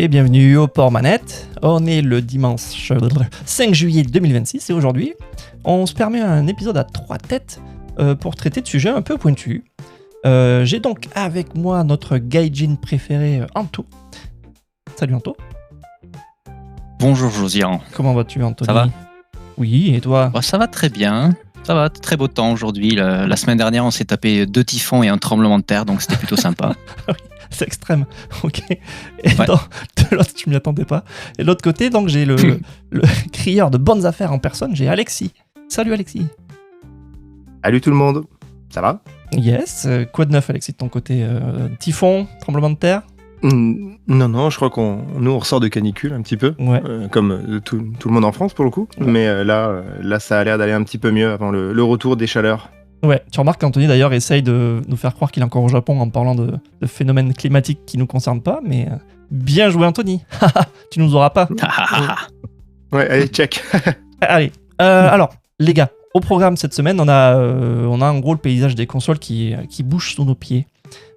et bienvenue au Port Manette. On est le dimanche 5 juillet 2026 et aujourd'hui, on se permet un épisode à 3 têtes pour traiter de sujets un peu pointus. J'ai donc avec moi notre gaijin préféré, Anto. Salut Anto. Bonjour Josian. Comment vas-tu Anthony? Ça va? Oui, et toi? Ça va très bien. Ça va, très beau temps aujourd'hui. La semaine dernière, on s'est tapé 2 typhons et un tremblement de terre, donc c'était plutôt sympa. Oui, c'est extrême. Ok. Et Ouais. de l'autre, je m'y attendais pas. Et de l'autre côté, donc j'ai le crieur de bonnes affaires en personne, j'ai Alexis. Salut Alexis. Salut tout le monde, ça va? Yes. Quoi de neuf Alexis de ton côté? Typhon, tremblement de terre? Non, je crois nous on ressort de canicule un petit peu, Ouais. comme tout le monde en France pour le coup. Ouais. Mais là, ça a l'air d'aller un petit peu mieux avant le retour des chaleurs. Ouais, tu remarques qu'Anthony d'ailleurs essaye de nous faire croire qu'il est encore au Japon en parlant de phénomènes climatiques qui nous concernent pas, mais bien joué Anthony. Tu nous auras pas. Ouais, allez, check. Allez, alors les gars, au programme cette semaine, on a en gros le paysage des consoles qui bouge sous nos pieds.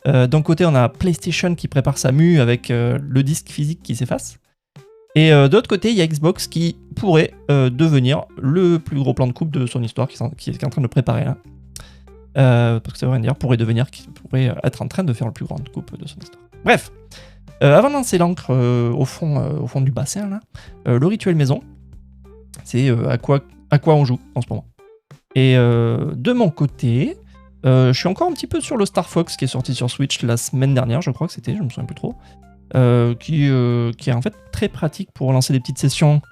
D'un côté, on a PlayStation qui prépare sa mue avec le disque physique qui s'efface. Et de l'autre côté, il y a Xbox qui pourrait devenir le plus gros plan de coupe de son histoire, qui est en train de préparer là. Parce que c'est vrai d'ailleurs, qui pourrait être en train de faire le plus grand coupe de son histoire. Bref, avant de lancer l'encre au fond du bassin, là, le rituel maison, c'est à quoi on joue en ce moment. Et de mon côté, je suis encore un petit peu sur le Star Fox qui est sorti sur Switch la semaine dernière, je crois que c'était, je me souviens plus trop, qui est en fait très pratique pour lancer des petites sessions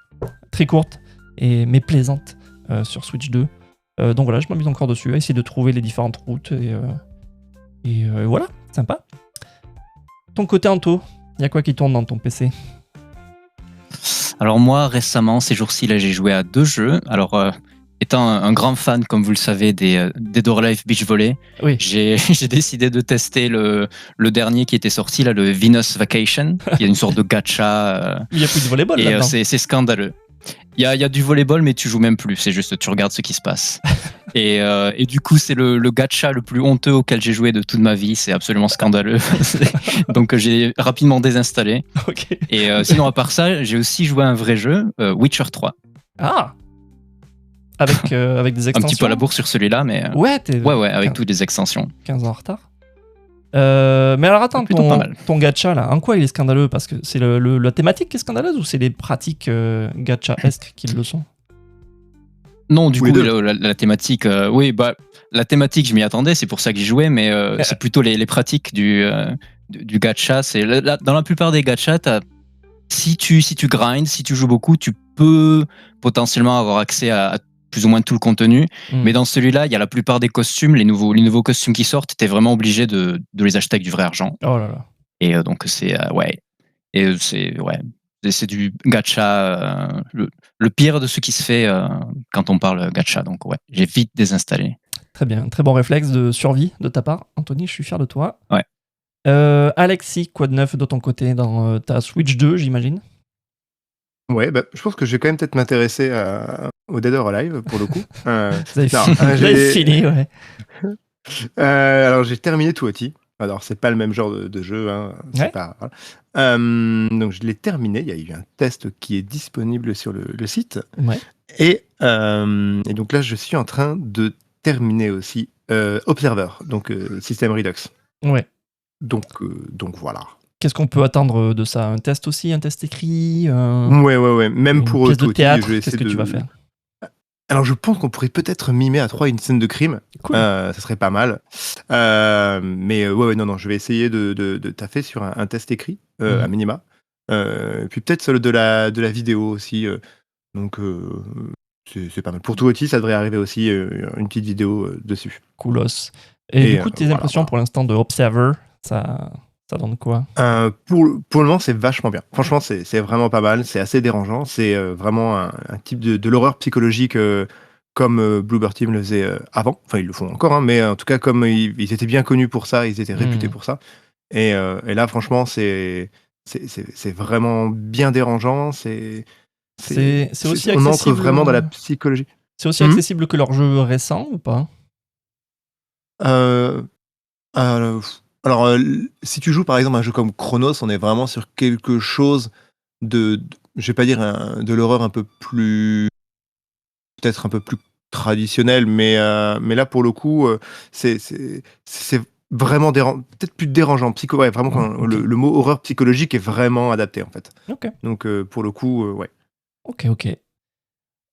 très courtes mais plaisantes sur Switch 2. Donc voilà, je m'amuse encore dessus, à essayer de trouver les différentes routes et voilà, sympa. Ton côté Anto, il y a quoi qui tourne dans ton PC? Alors moi, récemment, ces jours-ci, là, j'ai joué à 2 jeux. Alors, étant un grand fan, comme vous le savez, des Dead or Alive Beach Volley, Oui. j'ai décidé de tester le dernier qui était sorti, là, le Venus Vacation, qui est une sorte de gacha. Il n'y a plus de volleyball Et là-dedans. c'est scandaleux. Il y a du volleyball, mais tu joues même plus. C'est juste, tu regardes ce qui se passe. Et du coup, c'est le gacha le plus honteux auquel j'ai joué de toute ma vie. C'est absolument scandaleux. Donc, j'ai rapidement désinstallé. Ok. Et sinon, à part ça, j'ai aussi joué à un vrai jeu, Witcher 3. Ah, avec des extensions. Un petit peu à la bourre sur celui-là, mais Ouais, ouais, avec 15 toutes les extensions. 15 ans en retard. Mais alors attends, Plutôt pas mal. ton gacha là, en quoi il est scandaleux? Parce que c'est la thématique qui est scandaleuse ou c'est les pratiques gacha-esques qui le sont? Non, du Ou les coup, deux. la thématique, oui, bah, la thématique, je m'y attendais, c'est pour ça que j'y jouais, mais c'est plutôt les pratiques du gacha. Dans la plupart des gachas, si tu grindes, si tu joues beaucoup, tu peux potentiellement avoir accès à plus ou moins tout le contenu. Mais dans celui-là, il y a la plupart des costumes, les nouveaux costumes qui sortent, t'es vraiment obligé de les acheter avec du vrai argent. Oh là là. Et donc c'est ouais. Et c'est du gacha, le pire de ce qui se fait quand on parle gacha. Donc ouais, j'ai vite désinstallé. Très bien, très bon réflexe de survie de ta part. Anthony, je suis fier de toi. Ouais. Alexis, quoi de neuf de ton côté dans ta Switch 2, j'imagine? Ouais, bah, je pense que je vais quand même peut-être m'intéresser au Dead or Alive pour le coup. Vous avez non, vous avez fini, ouais. alors j'ai terminé Tuati. Alors c'est pas le même genre de jeu, hein. C'est Ouais. pas. Voilà. Donc je l'ai terminé. Il y a eu un test qui est disponible sur le site. Ouais. Et donc là, je suis en train de terminer aussi Observer, donc System Redux. Ouais. Donc voilà. Qu'est-ce qu'on peut attendre de ça? Un test aussi, un test écrit, Ouais. Même une pour pièce de Tuati, théâtre? je vais Qu'est-ce essayer que tu de. vas faire? Alors je pense qu'on pourrait peut-être mimer à 3 une scène de crime. Cool. Ça serait pas mal. Mais non, je vais essayer de taffer sur un test écrit, à minima. Puis peut-être celle de la vidéo aussi. Donc c'est pas mal. Pour Tuati, ça devrait arriver aussi une petite vidéo dessus. Coolos. Et du coup, tes voilà, impressions pour l'instant de Observer, ça donne quoi? Pour le moment, c'est vachement bien. Franchement, c'est vraiment pas mal. C'est assez dérangeant. C'est vraiment un type de l'horreur psychologique comme Bloober Team le faisait avant. Enfin, ils le font encore, hein, mais en tout cas, comme ils étaient bien connus pour ça, ils étaient réputés pour ça. Et là, franchement, c'est vraiment bien dérangeant. C'est aussi on entre accessible. vraiment dans la psychologie. C'est aussi accessible que leurs jeux récents ou pas? Alors, Alors, si tu joues par exemple à un jeu comme Chronos, on est vraiment sur quelque chose je vais pas dire de l'horreur un peu plus peut-être un peu plus traditionnel, mais là pour le coup, c'est vraiment peut-être plus dérangeant, ouais, vraiment Ouais, quand ok. le mot horreur psychologique est vraiment adapté en fait. Ok, Donc pour le coup, ouais. ok.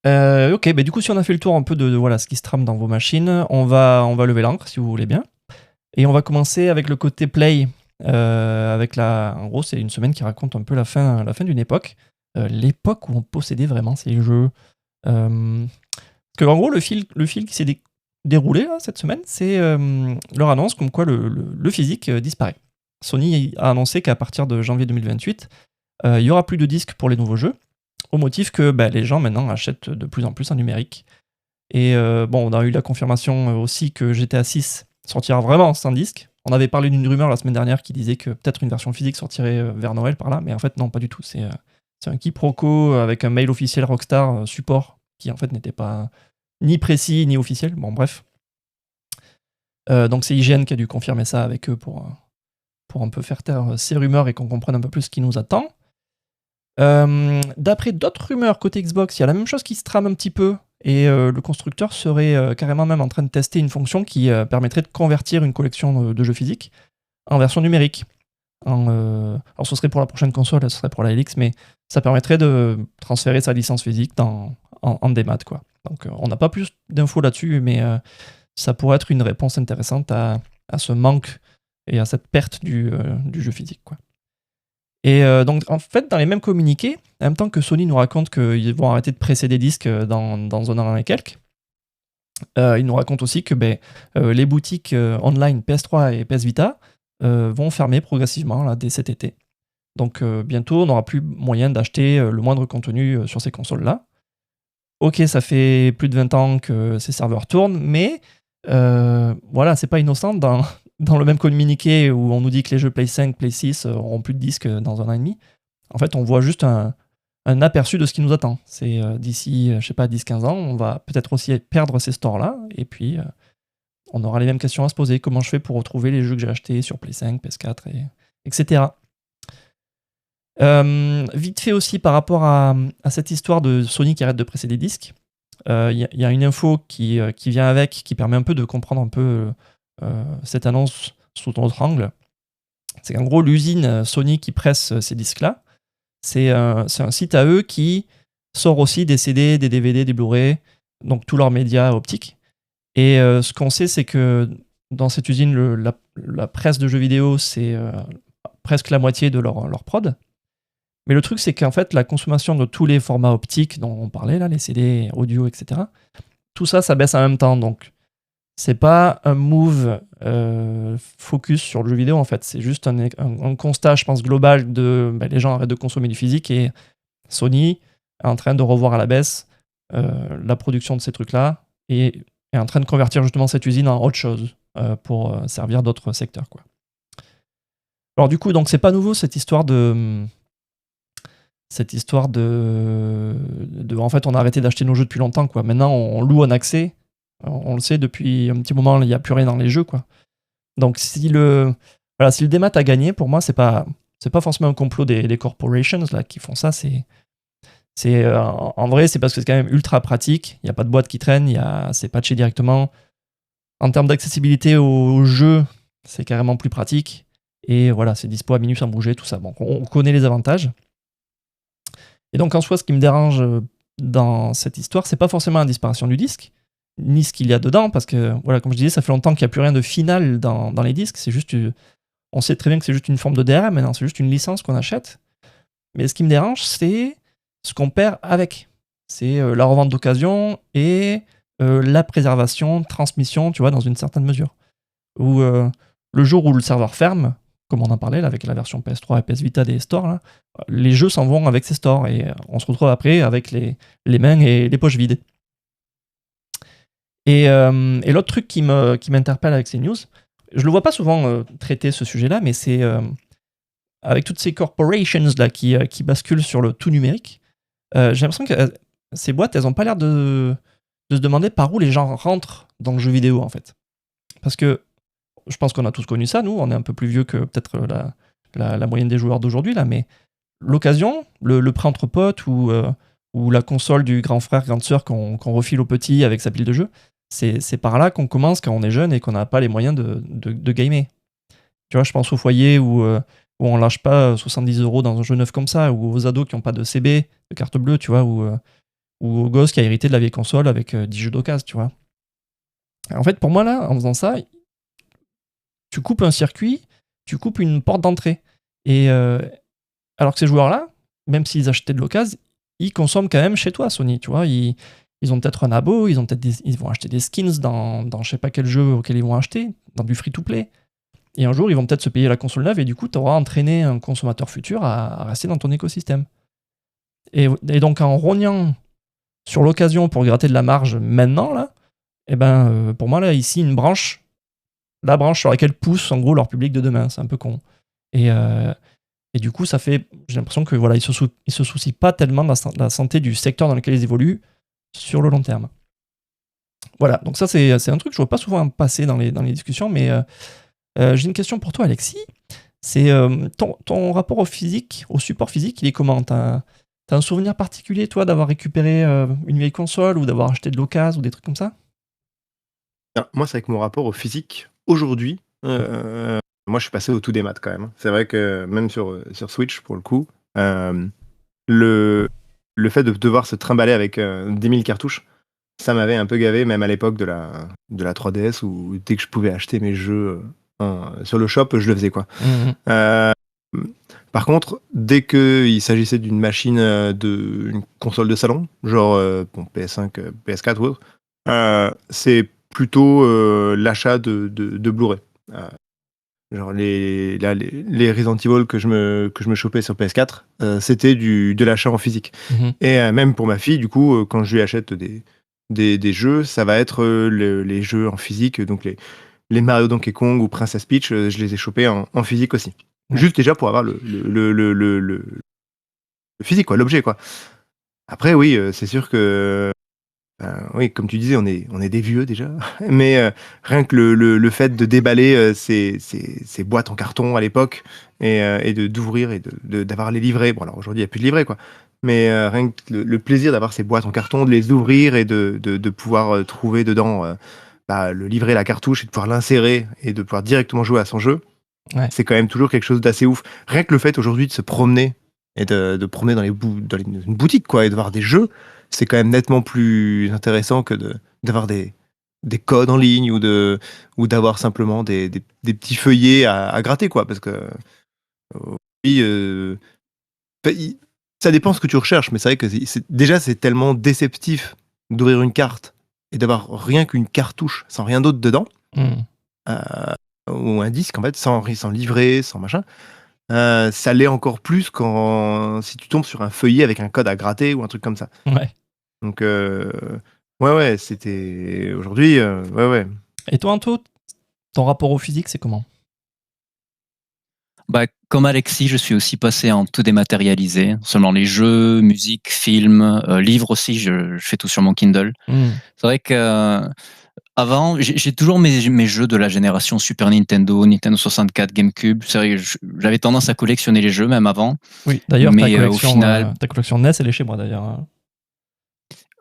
Ok, bah du coup, si on a fait le tour un peu de voilà, ce qui se trame dans vos machines, on va lever l'encre si vous voulez bien. Et on va commencer avec le côté play. En gros, c'est une semaine qui raconte un peu la fin d'une époque. L'époque où on possédait vraiment ces jeux. Parce que en gros, le fil qui s'est déroulé là, cette semaine, c'est leur annonce comme quoi le physique disparaît. Sony a annoncé qu'à partir de janvier 2028, il y aura plus de disques pour les nouveaux jeux, au motif que les gens maintenant achètent de plus en plus en numérique. Et bon, on a eu la confirmation aussi que GTA 6 sortira vraiment sans disque. On avait parlé d'une rumeur la semaine dernière qui disait que peut-être une version physique sortirait vers Noël par là, mais en fait non, pas du tout. C'est un quiproquo avec un mail officiel Rockstar support qui en fait n'était pas ni précis ni officiel. Bon, bref. Donc c'est IGN qui a dû confirmer ça avec eux pour un peu faire taire ces rumeurs et qu'on comprenne un peu plus ce qui nous attend. D'après d'autres rumeurs côté Xbox, il y a la même chose qui se trame un petit peu, et le constructeur serait carrément même en train de tester une fonction qui permettrait de convertir une collection de jeux physiques en version numérique. Alors ce serait pour la prochaine console, ce serait pour la LX, mais ça permettrait de transférer sa licence physique en démat, quoi. Donc on n'a pas plus d'infos là-dessus, mais ça pourrait être une réponse intéressante à ce manque et à cette perte du jeu physique, quoi. Et donc, en fait, dans les mêmes communiqués, en même temps que Sony nous raconte qu'ils vont arrêter de presser des disques dans un an et quelques, ils nous racontent aussi que les boutiques online PS3 et PS Vita vont fermer progressivement là, dès cet été. Donc, bientôt, on n'aura plus moyen d'acheter le moindre contenu sur ces consoles-là. Ok, ça fait plus de 20 ans que ces serveurs tournent, mais voilà, c'est pas innocent dans le même communiqué où on nous dit que les jeux Play 5, Play 6 auront plus de disques dans un an et demi. En fait, on voit juste un aperçu de ce qui nous attend. C'est d'ici, je sais pas, 10-15 ans, on va peut-être aussi perdre ces stores-là, et puis on aura les mêmes questions à se poser. Comment je fais pour retrouver les jeux que j'ai achetés sur Play 5, PS4, etc. Vite fait aussi par rapport à cette histoire de Sony qui arrête de presser des disques, il y a une info qui vient avec, qui permet un peu de comprendre un peu cette annonce sous notre angle. C'est qu'en gros, l'usine Sony qui presse ces disques-là, c'est un site à eux qui sort aussi des CD, des DVD, des Blu-ray, donc tous leurs médias optiques. Et ce qu'on sait, c'est que dans cette usine, la presse de jeux vidéo, c'est presque la moitié de leur prod. Mais le truc, c'est qu'en fait, la consommation de tous les formats optiques dont on parlait, là, les CD, audio, etc., tout ça, ça baisse en même temps. Donc, c'est pas un move focus sur le jeu vidéo, en fait. C'est juste un constat, je pense, global de les gens arrêtent de consommer du physique, et Sony est en train de revoir à la baisse la production de ces trucs-là et est en train de convertir justement cette usine en autre chose pour servir d'autres secteurs, quoi. Alors du coup, donc c'est pas nouveau cette histoire de en fait, on a arrêté d'acheter nos jeux depuis longtemps, quoi. Maintenant, on loue un accès. On le sait depuis un petit moment, il n'y a plus rien dans les jeux, quoi. Donc si le démat a gagné, pour moi, c'est pas forcément un complot des corporations là qui font ça. En vrai, c'est parce que c'est quand même ultra pratique. Il n'y a pas de boîte qui traîne, c'est patché directement. En termes d'accessibilité aux jeux, c'est carrément plus pratique. Et voilà, c'est dispo à minuit sans bouger, tout ça. Bon, on connaît les avantages. Et donc en soi, ce qui me dérange dans cette histoire, c'est pas forcément la disparition du disque, ni ce qu'il y a dedans, parce que voilà, comme je disais, ça fait longtemps qu'il n'y a plus rien de final dans les disques. C'est juste, on sait très bien que c'est juste une forme de DRM maintenant, c'est juste une licence qu'on achète. Mais ce qui me dérange, c'est ce qu'on perd avec. C'est la revente d'occasion et la préservation, transmission, tu vois, dans une certaine mesure. Où le jour où le serveur ferme, comme on en parlait là, avec la version PS3 et PS Vita des stores, là, les jeux s'en vont avec ces stores et on se retrouve après avec les mains et les poches vides. Et l'autre truc qui m'interpelle avec ces news, je le vois pas souvent traiter ce sujet-là, mais c'est avec toutes ces corporations là qui basculent sur le tout numérique, j'ai l'impression que ces boîtes, elles ont pas l'air de se demander par où les gens rentrent dans le jeu vidéo, en fait. Parce que je pense qu'on a tous connu ça, nous, on est un peu plus vieux que peut-être la moyenne des joueurs d'aujourd'hui, là, mais l'occasion, le prêt entre potes ou la console du grand frère, grande sœur qu'on refile au petit avec sa pile de jeux, c'est par là qu'on commence quand on est jeune et qu'on n'a pas les moyens de gamer. Tu vois, je pense au foyer où on lâche pas 70 € dans un jeu neuf comme ça, ou aux ados qui n'ont pas de CB, de carte bleue, tu vois, ou aux gosses qui a hérité de la vieille console avec 10 jeux d'occasion, tu vois. En fait, pour moi, là, en faisant ça, tu coupes un circuit, tu coupes une porte d'entrée. Et alors que ces joueurs-là, même s'ils achetaient de l'occasion, ils consomment quand même chez toi, Sony, tu vois. Ils ont peut-être un abo, ils vont acheter des skins dans je sais pas quel jeu auquel ils vont acheter, dans du free-to-play. Et un jour, ils vont peut-être se payer la console neuve et du coup, tu auras entraîné un consommateur futur à rester dans ton écosystème. Et donc, en rognant sur l'occasion pour gratter de la marge maintenant, là, pour moi, là, ici, la branche sur laquelle pousse en gros leur public de demain. C'est un peu con. Et du coup, ça fait, j'ai l'impression que voilà, ils se soucient pas tellement de la santé du secteur dans lequel ils évoluent sur le long terme. Voilà, donc ça, c'est un truc que je vois pas souvent passer dans les discussions, mais j'ai une question pour toi, Alexis. C'est ton rapport au physique, au support physique, il est comment? T'as un souvenir particulier, toi, d'avoir récupéré une vieille console ou d'avoir acheté de l'occasion ou des trucs comme ça? Moi, c'est avec mon rapport au physique. Aujourd'hui, moi, je suis passé au tout des maths quand même. C'est vrai que même sur Switch, pour le coup, le fait de devoir se trimballer avec 10 000 cartouches, ça m'avait un peu gavé, même à l'époque de la 3DS, où dès que je pouvais acheter mes jeux sur le shop, je le faisais, quoi. Par contre, dès qu'il s'agissait d'une machine, une console de salon, genre PS5, PS4 ou autre, c'est plutôt l'achat de Blu-ray. Genre les Resident Evil que je me chopais sur PS4, c'était de l'achat en physique. Et même pour ma fille, du coup, quand je lui achète des jeux, ça va être les jeux en physique, donc les Mario Donkey Kong ou Princess Peach, je les ai chopés en physique aussi. Ouais. Juste déjà pour avoir le physique, quoi, l'objet, quoi. Après, oui, c'est sûr que oui, comme tu disais, on est des vieux déjà, mais rien que le fait de déballer ces boîtes en carton à l'époque et d'ouvrir et d'avoir les livrets. Bon, alors aujourd'hui, il n'y a plus de livrets, quoi. Mais rien que le plaisir d'avoir ces boîtes en carton, de les ouvrir et de pouvoir trouver dedans le livret, la cartouche, et de pouvoir l'insérer et de pouvoir directement jouer à son jeu, Ouais. c'est quand même toujours quelque chose d'assez ouf. Rien que le fait aujourd'hui de se promener et de promener dans une boutique, quoi, et de voir des jeux, c'est quand même nettement plus intéressant que d'avoir des codes en ligne ou d'avoir simplement des petits feuillets à gratter, quoi, parce que oui, ça dépend ce que tu recherches, mais c'est vrai que déjà c'est tellement déceptif d'ouvrir une carte et d'avoir rien qu'une cartouche sans rien d'autre dedans, ou un disque en fait, sans livret, sans machin. Ça l'est encore plus si tu tombes sur un feuillet avec un code à gratter ou un truc comme ça. Ouais. Donc ouais, c'était aujourd'hui, ouais. Et toi, Anto, ton rapport au physique, c'est comment? Comme Alexis, je suis aussi passé en tout dématérialisé, seulement les jeux, musique, films, livres aussi, je fais tout sur mon Kindle. C'est vrai que avant, j'ai toujours mes jeux de la génération Super Nintendo, Nintendo 64, GameCube. C'est vrai que j'avais tendance à collectionner les jeux même avant. Oui, d'ailleurs, au final, ta collection NES, elle est chez moi d'ailleurs.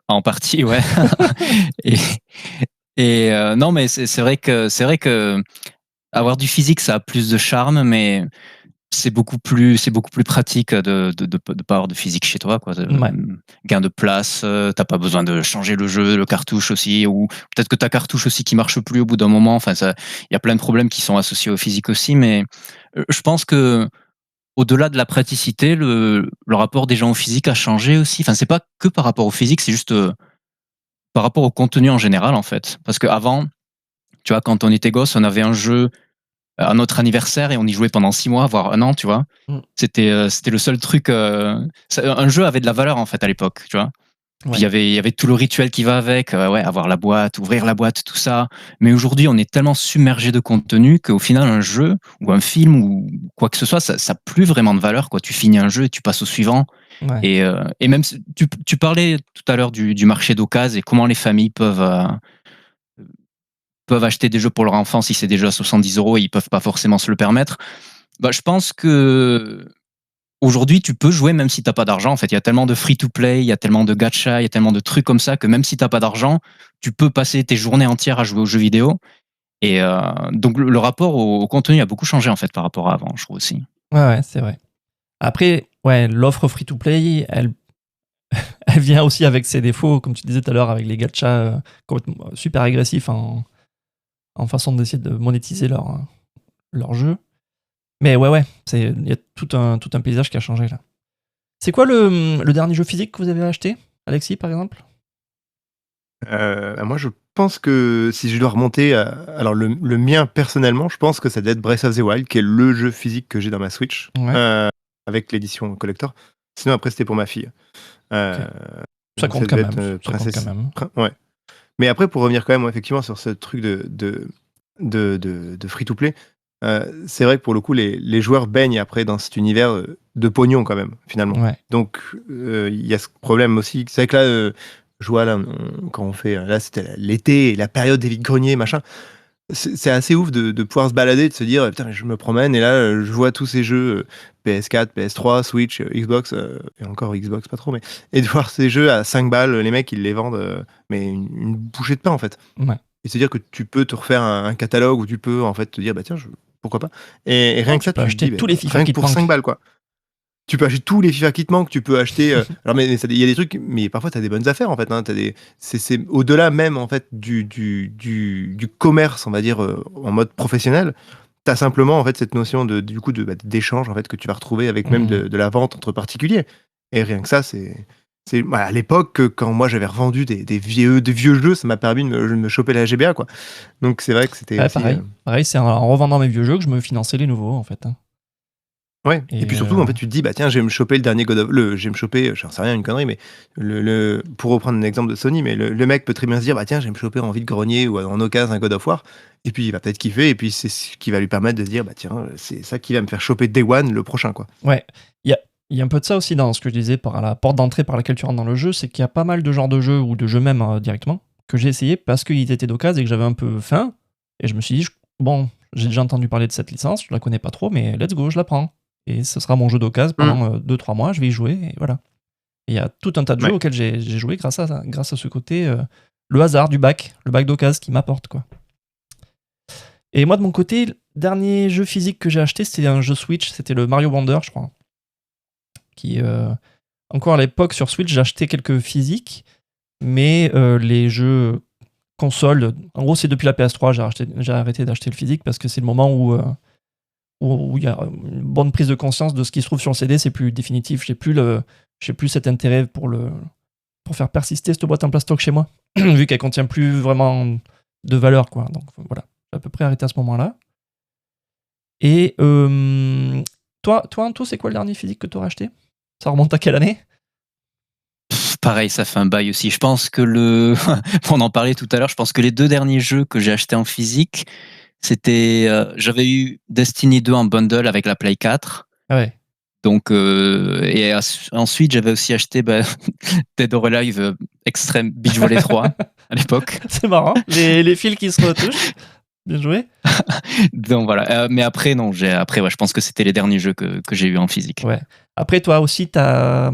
En partie, ouais. et non, mais c'est vrai que avoir du physique, ça a plus de charme, mais c'est beaucoup plus pratique de pas avoir de physique chez toi, quoi. Ouais. Gain de place, t'as pas besoin de changer le jeu, le cartouche aussi, ou peut-être que ta cartouche aussi qui marche plus au bout d'un moment. Enfin, il y a plein de problèmes qui sont associés au physique aussi, mais je pense que au-delà de la praticité, le rapport des gens au physique a changé aussi. Enfin, c'est pas que par rapport au physique, c'est juste par rapport au contenu en général, en fait. Parce qu'avant, tu vois, quand on était gosse, on avait un jeu à notre anniversaire et on y jouait pendant 6 mois, voire 1 an, tu vois. C'était le seul truc. Un jeu avait de la valeur, en fait, à l'époque, tu vois. Ouais. Puis il y avait tout le rituel qui va avec, avoir la boîte, ouvrir la boîte, tout ça. Mais aujourd'hui, on est tellement submergé de contenu qu'au final, un jeu ou un film ou quoi que ce soit, ça n'a plus vraiment de valeur, quoi. Tu finis un jeu et tu passes au suivant. Ouais. Et même, tu parlais tout à l'heure du marché d'occasion et comment les familles peuvent peuvent acheter des jeux pour leur enfant si c'est des jeux à 70 € et ils peuvent pas forcément se le permettre. Bah, je pense que aujourd'hui, tu peux jouer même si t'as pas d'argent. En fait, il y a tellement de free-to-play, il y a tellement de gacha, il y a tellement de trucs comme ça que même si t'as pas d'argent, tu peux passer tes journées entières à jouer aux jeux vidéo. Et donc le rapport au contenu a beaucoup changé en fait par rapport à avant, je trouve aussi. Ouais, c'est vrai. Après, ouais, l'offre free-to-play, elle vient aussi avec ses défauts, comme tu disais tout à l'heure, avec les gachas complètement super agressifs en façon d'essayer de monétiser leur jeu. Mais ouais, il y a tout un paysage qui a changé là. C'est quoi le dernier jeu physique que vous avez acheté, Alexis, par exemple? Moi, je pense que si je dois remonter, alors le mien personnellement, je pense que ça doit être Breath of the Wild, qui est le jeu physique que j'ai dans ma Switch, Ouais. avec l'édition collector. Sinon, après, c'était pour ma fille. Ça Donc compte ça quand devait même. être Ça compte quand même. Ouais. Mais après, pour revenir quand même, ouais, effectivement, sur ce truc de free-to-play, c'est vrai que pour le coup, les joueurs baignent après dans cet univers de pognon quand même, finalement. Ouais. Donc, il y a ce problème aussi. C'est vrai que là, je vois là, quand on fait, là, c'était l'été, la période des vides-greniers, machin. C'est assez ouf de pouvoir se balader, de se dire, putain, je me promène et là, je vois tous ces jeux PS4, PS3, Switch, Xbox, et encore Xbox, pas trop, mais et de voir ces jeux à 5 balles, les mecs, ils les vendent, mais une bouchée de pain, en fait. Ouais. Et se dire que tu peux te refaire un catalogue où tu peux, en fait, te dire, bah tiens, pourquoi pas. Et rien Non, que ça, tu peux tu te acheter dis, tous bah, les FIFA rien que qui te pour 5 manquent. balles, quoi. Tu peux acheter tous les FIFA qui te manquent, tu peux acheter. Alors, mais il y a des trucs, mais parfois, tu as des bonnes affaires, en fait. Hein, c'est au-delà même, en fait, du commerce, on va dire, en mode professionnel. Tu as simplement, en fait, cette notion du coup, d'échange, en fait, que tu vas retrouver avec même Mhm. de la vente entre particuliers. Et rien que ça, voilà, à l'époque, quand moi j'avais revendu des vieux jeux, ça m'a permis de me choper la GBA, quoi. Donc c'est vrai que c'était Ouais, aussi. pareil, c'est en revendant mes vieux jeux que je me finançais les nouveaux, en fait. Hein. Ouais, et Et puis surtout, en fait, tu te dis, bah tiens, je vais me choper le dernier je vais me choper, j'en sais rien, une connerie, mais pour reprendre un exemple de Sony, mais le mec peut très bien se dire, bah tiens, je vais me choper en vide-grenier ou en occasion un God of War, et puis il va peut-être kiffer, et puis c'est ce qui va lui permettre de se dire, bah tiens, c'est ça qui va me faire choper Day One le prochain, quoi. ouais, il y a un peu de ça aussi dans ce que je disais par la porte d'entrée par laquelle tu rentres dans le jeu, c'est qu'il y a pas mal de genres de jeux, ou de jeux même directement, que j'ai essayé parce qu'ils étaient d'occasion et que j'avais un peu faim, et je me suis dit, bon, j'ai déjà entendu parler de cette licence, je la connais pas trop, mais let's go, je la prends. Et ce sera mon jeu d'occasion Mm. pendant 2-3 mois, je vais y jouer, et voilà. Et il y a tout un tas de jeux Ouais. auxquels j'ai joué grâce à ce côté, le hasard du bac, le bac d'occasion qui m'apporte, quoi. Et moi, de mon côté, le dernier jeu physique que j'ai acheté, c'était un jeu Switch, c'était le Mario Wonder, je crois. Qui, encore à l'époque, sur Switch, j'ai acheté quelques physiques, mais les jeux console, en gros, c'est depuis la PS3, j'ai arrêté d'acheter le physique parce que c'est le moment où il y a une bonne prise de conscience de ce qui se trouve sur le CD, c'est plus définitif. J'ai plus cet intérêt pour faire persister cette boîte en plastoc chez moi, vu qu'elle contient plus vraiment de valeur, quoi. Donc voilà, j'ai à peu près arrêté à ce moment-là. Et toi, Anto, c'est quoi le dernier physique que tu aurais acheté? Ça remonte à quelle année? Pareil, ça fait un bail aussi. Je pense que on en parlait tout à l'heure, je pense que les 2 derniers jeux que j'ai achetés en physique, c'était, j'avais eu Destiny 2 en bundle avec la Play 4. Ah ouais. Donc, et ensuite, j'avais aussi acheté Dead or Alive Extreme Beach Volley 3 à l'époque. C'est marrant, les fils qui se retouchent. Bien joué. Donc voilà. Mais après, non, ouais, je pense que c'était les derniers jeux que j'ai eu en physique. Ouais. Après, toi aussi, t'as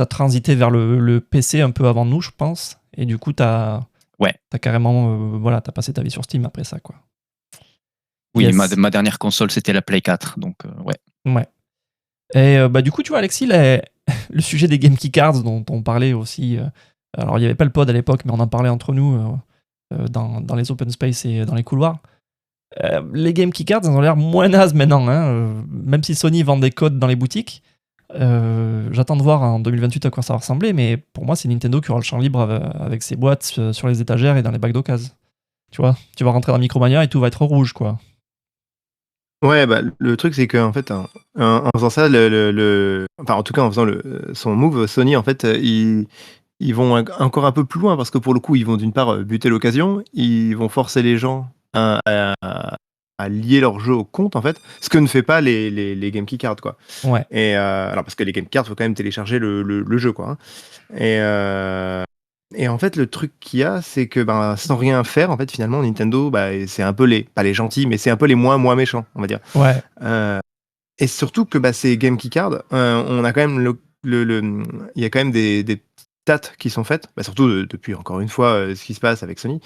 transité vers le PC un peu avant nous, je pense. Et du coup, t'as carrément, voilà, t'as passé ta vie sur Steam après ça, quoi. Oui, Yes. ma dernière console, c'était la Play 4. Donc, ouais. Ouais. Et du coup, tu vois, Alexis, le sujet des Game Keycards dont on parlait aussi. Alors, il n'y avait pas le pod à l'époque, mais on en parlait entre nous dans les open space et dans les couloirs. Les Game Keycards, ils ont l'air moins nazes maintenant. Hein, même si Sony vend des codes dans les boutiques, j'attends de voir en 2028 à quoi ça va ressembler, mais pour moi, c'est Nintendo qui aura le champ libre avec ses boîtes sur les étagères et dans les bacs d'occasion. Tu vois, tu vas rentrer dans Micromania et tout va être rouge, quoi. Ouais, bah, le truc, c'est qu'en fait, en faisant ça, enfin, en tout cas, en faisant son move, Sony, en fait, ils vont encore un peu plus loin parce que pour le coup, ils vont d'une part buter l'occasion, ils vont forcer les gens à lier leur jeu au compte, en fait, ce que ne fait pas les Game Key Cards, quoi. Ouais. Et alors, parce que les Game Key Cards, faut quand même télécharger le jeu, quoi. Hein. Et Et en fait, le truc qu'il y a, c'est que ben, sans rien faire, en fait, finalement, Nintendo, bah, c'est un peu pas les gentils, mais c'est un peu les moins méchants, on va dire. Ouais. Et surtout que bah, ces Game Keycard, on a quand même il y a quand même des stats qui sont faites, bah, surtout depuis encore une fois ce qui se passe avec Sony,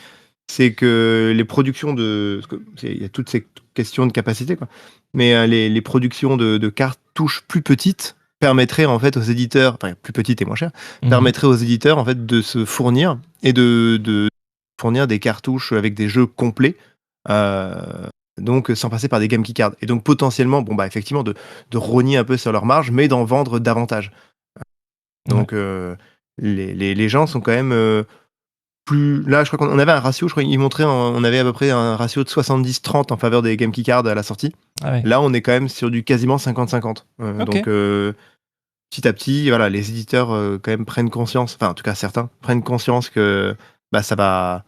c'est que les productions il y a toutes ces questions de capacité, quoi. Mais les productions de cartouches plus petites permettraient en fait aux éditeurs, enfin plus petites et moins chères, permettraient aux éditeurs en fait de se fournir et de fournir des cartouches avec des jeux complets. Donc sans passer par des game keycards. Et donc potentiellement, bon bah effectivement, de rogner un peu sur leur marge, mais d'en vendre davantage. Donc les gens sont quand même plus. Là, je crois qu'on avait un ratio, je crois qu'ils montraient, on avait à peu près un ratio de 70-30 en faveur des game keycards à la sortie. Ah ouais. Là, on est quand même sur du quasiment 50-50. Ok. Donc petit à petit, voilà, les éditeurs quand même prennent conscience, enfin en tout cas certains prennent conscience que bah, ça a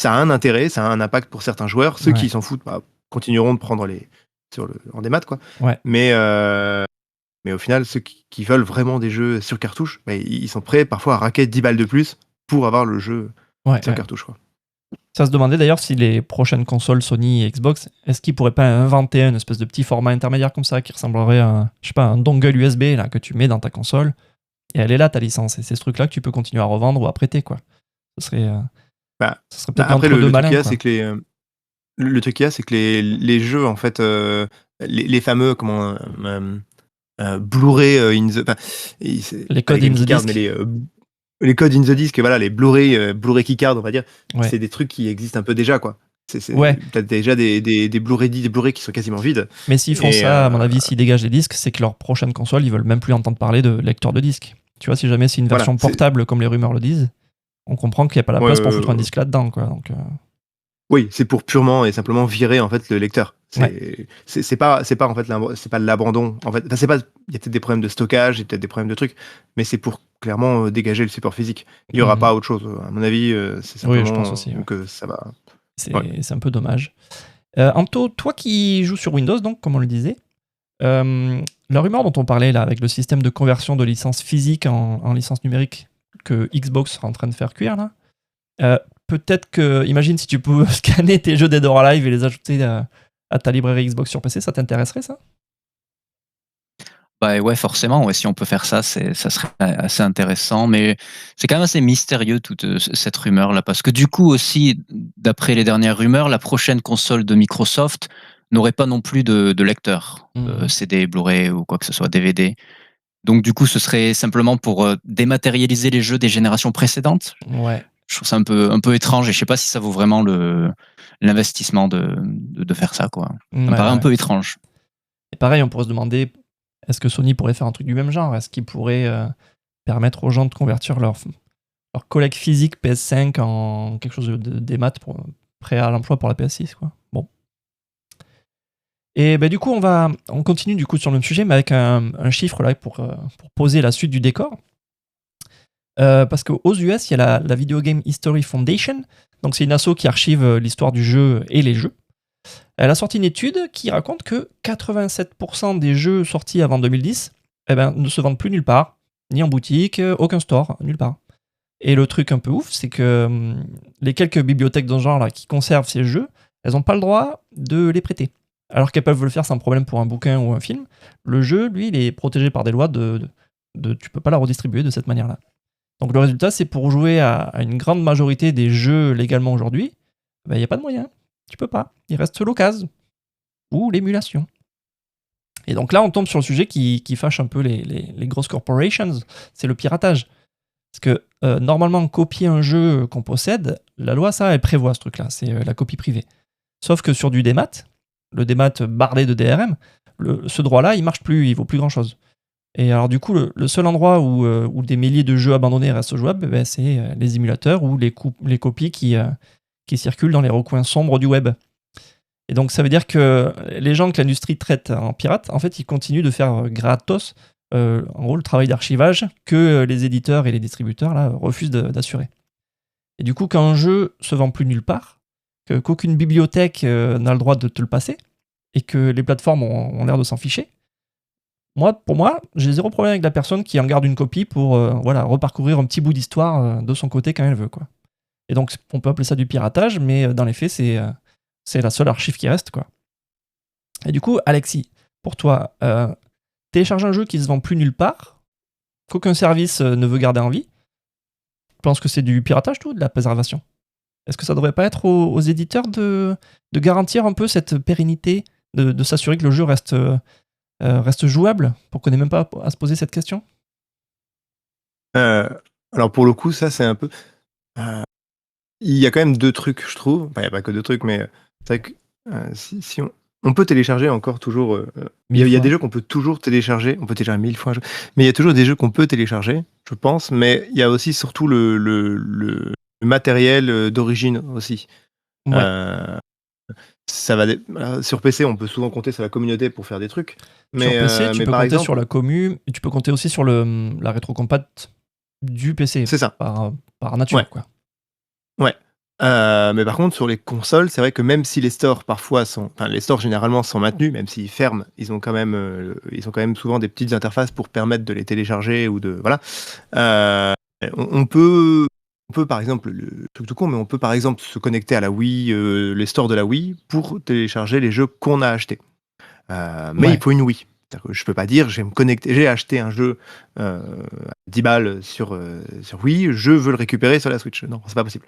un intérêt, ça a un impact pour certains joueurs. Ceux qui s'en foutent bah, continueront de prendre en démat, quoi. Ouais. Mais au final, ceux qui veulent vraiment des jeux sur cartouche, bah, ils sont prêts parfois à raquer 10 balles de plus pour avoir le jeu sur cartouche, quoi. Ça se demandait d'ailleurs si les prochaines consoles Sony et Xbox, est-ce qu'ils pourraient pas inventer une espèce de petit format intermédiaire comme ça qui ressemblerait à un dongle USB là, que tu mets dans ta console et elle est là ta licence et c'est ce truc-là que tu peux continuer à revendre ou à prêter, quoi. Ce serait peut-être après entre deux malins. Le truc qu'il y a, c'est que les jeux, en fait, les fameux Blu-ray in the... les codes in the disc. Mais les codes in the disc, voilà, les Blu-ray keycard, on va dire, c'est des trucs qui existent un peu déjà, quoi. T'as déjà des Blu-ray qui sont quasiment vides. Mais s'ils font ça, à mon avis, s'ils dégagent les disques, c'est que leur prochaine console, ils veulent même plus entendre parler de lecteur de disque. Tu vois, si jamais c'est une version portable comme les rumeurs le disent, on comprend qu'il n'y a pas la place pour foutre un disque là-dedans, quoi. Donc, oui, c'est pour purement et simplement virer en fait le lecteur. C'est pas en fait c'est pas l'abandon. En fait, c'est pas. Il y a peut-être des problèmes de stockage, il y a peut-être des problèmes de trucs, mais c'est pour clairement dégager le support physique. Il y aura pas autre chose. À mon avis, c'est simplement je pense aussi, que ça va. C'est un peu dommage. Anto, toi qui joues sur Windows, donc comme on le disait, la rumeur dont on parlait là, avec le système de conversion de licence physique en licence numérique que Xbox est en train de faire cuire là. Peut-être que, imagine si tu peux scanner tes jeux Dead or Alive et les ajouter à ta librairie Xbox sur PC, ça t'intéresserait, ça? Bah ouais, forcément, si on peut faire ça, ça serait assez intéressant, mais c'est quand même assez mystérieux toute cette rumeur-là, parce que du coup aussi, d'après les dernières rumeurs, la prochaine console de Microsoft n'aurait pas non plus de lecteur, CD, Blu-ray ou quoi que ce soit, DVD. Donc du coup, ce serait simplement pour dématérialiser les jeux des générations précédentes. Ouais. Je trouve ça un peu étrange et je sais pas si ça vaut vraiment l'investissement de faire ça, quoi. Ça me paraît un peu étrange. Et pareil, on pourrait se demander, est-ce que Sony pourrait faire un truc du même genre? Est-ce qu'il pourrait permettre aux gens de convertir leur collègue physique PS5 en quelque chose de démat prêt à l'emploi pour la PS6, quoi. Bon. Et du coup, on continue du coup sur le même sujet, mais avec un chiffre là pour poser la suite du décor. Parce qu'aux US, il y a la Video Game History Foundation. Donc c'est une asso qui archive l'histoire du jeu et les jeux. Elle a sorti une étude qui raconte que 87% des jeux sortis avant 2010 ne se vendent plus nulle part, ni en boutique, aucun store, nulle part. Et le truc un peu ouf, c'est que les quelques bibliothèques dans ce genre là qui conservent ces jeux, elles n'ont pas le droit de les prêter. Alors qu'elles peuvent le faire sans problème pour un bouquin ou un film. Le jeu, lui, il est protégé par des lois tu peux pas la redistribuer de cette manière-là. Donc le résultat, c'est pour jouer à une grande majorité des jeux légalement aujourd'hui, il n'y a pas de moyen. Tu peux pas. Il reste l'occasion ou l'émulation. Et donc là, on tombe sur le sujet qui fâche un peu les grosses corporations, c'est le piratage. Parce que normalement, copier un jeu qu'on possède, la loi, ça, elle prévoit ce truc-là, c'est la copie privée. Sauf que sur du démat, le démat bardé de DRM, ce droit-là, il marche plus, il vaut plus grand-chose. Et alors du coup, le seul endroit où des milliers de jeux abandonnés restent jouables, c'est les émulateurs ou les copies qui circulent dans les recoins sombres du web. Et donc ça veut dire que les gens que l'industrie traite en pirate, en fait, ils continuent de faire gratos en gros le travail d'archivage que les éditeurs et les distributeurs là, refusent d'assurer. Et du coup, quand un jeu se vend plus nulle part, qu'aucune bibliothèque n'a le droit de te le passer, et que les plateformes ont l'air de s'en ficher, Pour moi, j'ai zéro problème avec la personne qui en garde une copie pour voilà, reparcourir un petit bout d'histoire de son côté quand elle veut, quoi. Et donc, on peut appeler ça du piratage, mais dans les faits, c'est la seule archive qui reste, quoi. Et du coup, Alexis, pour toi, télécharger un jeu qui se vend plus nulle part, qu'aucun service ne veut garder en vie, tu penses que c'est du piratage, tout, ou de la préservation? Est-ce que ça devrait pas être aux éditeurs de garantir un peu cette pérennité, de s'assurer que le jeu reste jouable, pour qu'on n'ait même pas à se poser cette question? Alors pour le coup, ça c'est un peu. Il y a quand même deux trucs, je trouve. Enfin, il n'y a pas que deux trucs, mais c'est vrai que si on peut télécharger encore toujours. Il y a des jeux qu'on peut toujours télécharger. On peut télécharger 1000 fois un jeu. Mais il y a toujours des jeux qu'on peut télécharger, je pense. Mais il y a aussi surtout le matériel d'origine aussi. Ouais. Ça va sur PC, on peut souvent compter sur la communauté pour faire des trucs. Mais, sur PC, tu mais peux par compter exemple, sur la commu, et tu peux compter aussi sur la rétrocompat du PC, c'est ça. par nature, Ouais. quoi. Ouais. Mais par contre, sur les consoles, c'est vrai que même si les stores parfois les stores généralement sont maintenus, même s'ils ferment, ils ont quand même souvent des petites interfaces pour permettre de les télécharger ou de voilà. On peut par exemple, le truc tout con, mais on peut par exemple se connecter à la Wii, les stores de la Wii pour télécharger les jeux qu'on a achetés. Mais Ouais. il faut une Wii. C'est-à-dire que je peux pas dire, je vais me connecter, j'ai acheté un jeu à 10 balles sur Wii, je veux le récupérer sur la Switch. Non, c'est pas possible.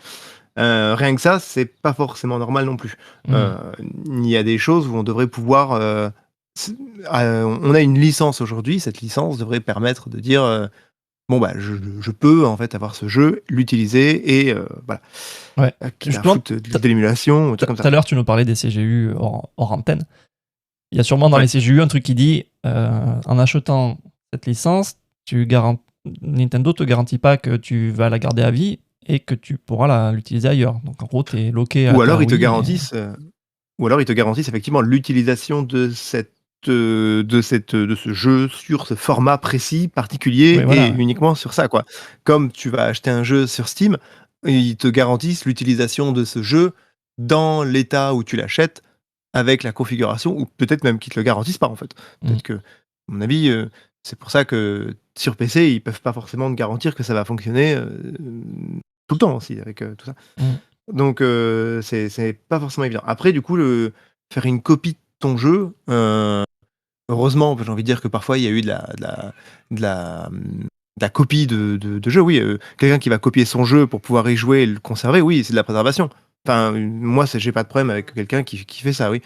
Rien que ça, c'est pas forcément normal non plus. Il y a des choses où on devrait pouvoir. On a une licence aujourd'hui, cette licence devrait permettre de dire bon, bah, je peux en fait avoir ce jeu, l'utiliser et voilà. Ouais. Quitte à foutre de l'émulation, un truc comme Tout ça. à l'heure, tu nous parlais des CGU hors antenne. Il y a sûrement dans Ouais. les CGU un truc qui dit en achetant cette licence, Nintendo te garantit pas que tu vas la garder à vie et que tu pourras l'utiliser ailleurs. Donc en gros, tu es loqué à Ou alors ta ils te Wii garantissent, effectivement l'utilisation de ce jeu sur ce format précis, particulier Oui, voilà, et ouais. uniquement sur ça, quoi. Comme tu vas acheter un jeu sur Steam, ils te garantissent l'utilisation de ce jeu dans l'état où tu l'achètes, avec la configuration, ou peut-être même qu'ils te le garantissent pas, en fait. Peut-être que, à mon avis, c'est pour ça que sur PC, ils peuvent pas forcément te garantir que ça va fonctionner tout le temps aussi avec tout ça. Donc c'est pas forcément évident. Après, du coup, faire une copie de ton jeu, heureusement, j'ai envie de dire que parfois il y a eu de la copie de jeu. Oui, quelqu'un qui va copier son jeu pour pouvoir y jouer et le conserver, oui, c'est de la préservation. Enfin, moi, j'ai pas de problème avec quelqu'un qui fait ça, oui.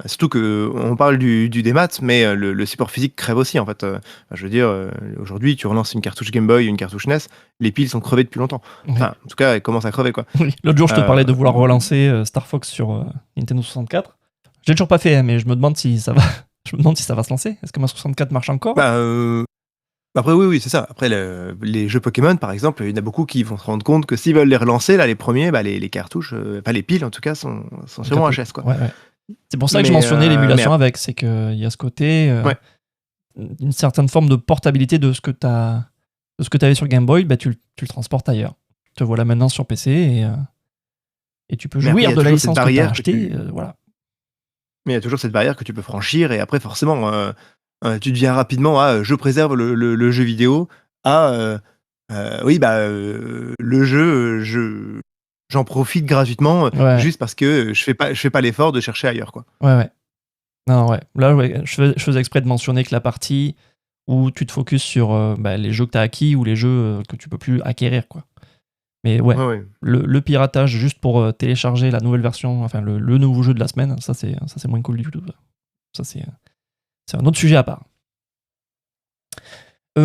Surtout que on parle du démat, mais le support physique crève aussi, en fait. Je veux dire, aujourd'hui, tu relances une cartouche Game Boy, une cartouche NES, les piles sont crevées depuis longtemps. Oui. Enfin, en tout cas, elles commencent à crever, quoi. Oui. L'autre jour, je te parlais de vouloir relancer Star Fox sur Nintendo 64. Je l'ai toujours pas fait, hein, mais je me demande si ça va. Je me demande si ça va se lancer. Est-ce que ma 64 marche encore? Après, oui, c'est ça. Après, les jeux Pokémon, par exemple, il y en a beaucoup qui vont se rendre compte que s'ils veulent les relancer, là, les premiers, bah, les cartouches, pas les piles en tout cas, sont sûrement HS, quoi. Ouais. C'est pour ça que je mentionnais l'émulation avec, c'est qu'il y a ce côté, une certaine forme de portabilité de ce que tu avais sur Game Boy, bah, tu le transportes ailleurs. Te voilà maintenant sur PC et tu peux jouir de la licence que tu as achetée. Voilà. Mais il y a toujours cette barrière que tu peux franchir, et après, forcément, tu deviens rapidement je préserve le jeu vidéo, oui, bah, le jeu, j'en profite gratuitement, juste parce que je fais pas l'effort de chercher ailleurs, quoi. Ouais. Non, ouais. Là, je faisais exprès de mentionner que la partie où tu te focuses sur les jeux que tu as acquis ou les jeux que tu peux plus acquérir, quoi. Mais ouais. Le piratage juste pour télécharger la nouvelle version, enfin le nouveau jeu de la semaine, ça c'est moins cool du tout. Ça c'est un autre sujet à part.